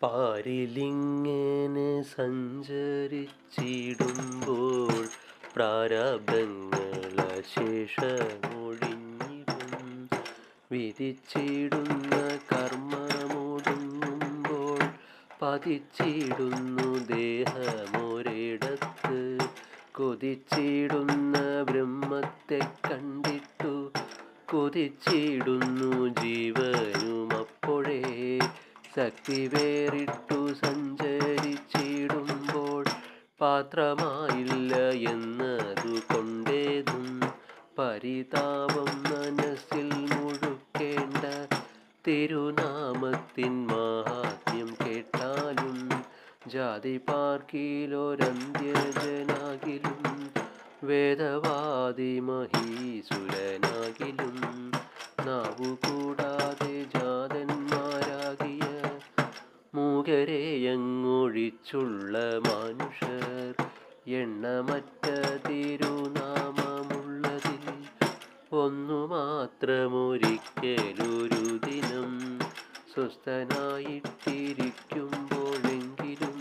പാരിലിങ്ങനെ സഞ്ചരിച്ചിടുമ്പോൾ പ്രാരബ്ധങ്ങളശേഷമൊഴിഞ്ഞിടും. വിധിച്ചിടുന്ന കർമ്മമൊടുങ്ങുമ്പോൾ പതിച്ചിടുന്നു ദേഹമൊരിടത്ത്. കൊതിച്ചിടുന്ന ബ്രഹ്മത്തെ കണ്ടിട്ടു കൊതിച്ചിടുന്നു ജീവനുമപ്പോഴേ. ശക്തി വേറിട്ടു സഞ്ചരിച്ചിടുമ്പോൾ പാത്രമായില്ല എന്നതു കൊണ്ടേതും പരിതാപം മനസ്സിൽ മുഴുക്കേണ്ട. തിരുനാമത്തിൻ മാഹാത്മ്യം കേട്ടാലും ജാതി പാർക്കിലൊരന്ത്യജനാകിലും വേദവാദി മഹീസുരനാകിലും നാവുകൂടാതെ ജാതന്മാരാകിയ മൂകരെയങ്ങൊഴിച്ചുള്ള മനുഷ്യർ എണ്ണമറ്റ തിരുനാമമുള്ളതിൽ ഒന്നു മാത്രമൊരിക്കലൊരു ദിനം സ്വസ്ഥനായിട്ടിരിക്കുമ്പോഴെങ്കിലും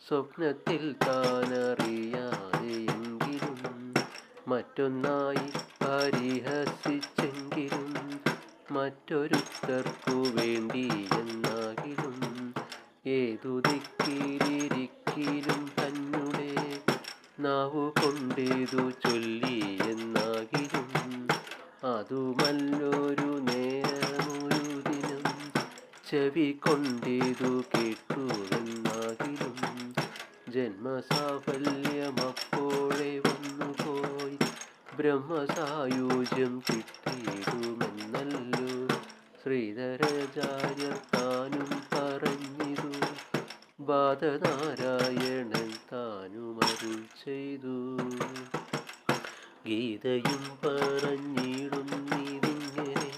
സ്വപ്നത്തിൽ താനറിയാതെയെങ്കിലും മറ്റൊന്നായി പരിഹസിച്ചെങ്കിലും മറ്റൊരുത്തർക്കു വേണ്ടി എന്നാകിലും ഏതു ദിക്കിലിരിക്കിലും തന്നെ നാവു കൊണ്ടേതു ചൊല്ലി എന്നാകിലും അതുമല്ലൊരു നേരമൊരു ദിനം ചെവി കൊണ്ടേതു കേട്ടുവെന്നാകിലും ജന്മസാഫല്യമപ്പോഴേ വന്നുപോയി ബ്രഹ്മസായുജ്യം കിട്ടിയിടുമെന്നല്ലോ ശ്രീധരാചാര്യർ താനും പറഞ്ഞിതു. ബാധനാരായണൻ താനുമരുൾ ചെയ്തു. ഗീതയും പറഞ്ഞിടുന്നിതിങ്ങനെ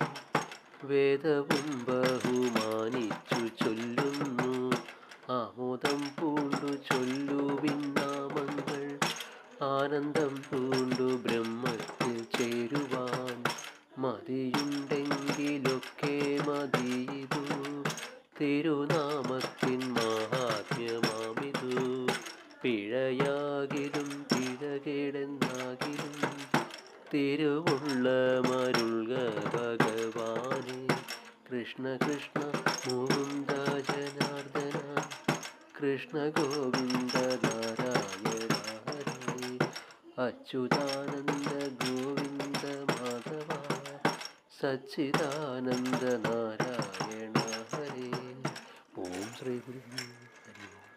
വേദവും ബഹുമാനിച്ചു ചൊല്ലുന്നു. ആമോദം പൂണ്ടു ചൊല്ലുവിൻ നാമങ്ങൾ ആനന്ദം പൂണ്ടു ബ്രഹ്മത്തിൽ ചേരുവാൻ. മതിയുണ്ടെങ്കിലൊക്കെ മതിയിതു തിരുനാമത്തിൻ മാഹാത്മ്യമാമിതു. പിഴയാകിലും പിഴകേടെന്നാകിലും തിരുവുള്ള മരുൾക ഭഗവാനെ. കൃഷ്ണ കൃഷ്ണ മുകുന്ദ ജനാർദ്ദന കൃഷ്ണ ഗോവിന്ദ നാരായണ ഹരേ. അച്യുതാനന്ദ ഗോവിന്ദ മാധവ സച്ചിദാനന്ദ നാരായണ ഹരേ. ഓം ശ്രീ ഗുരു.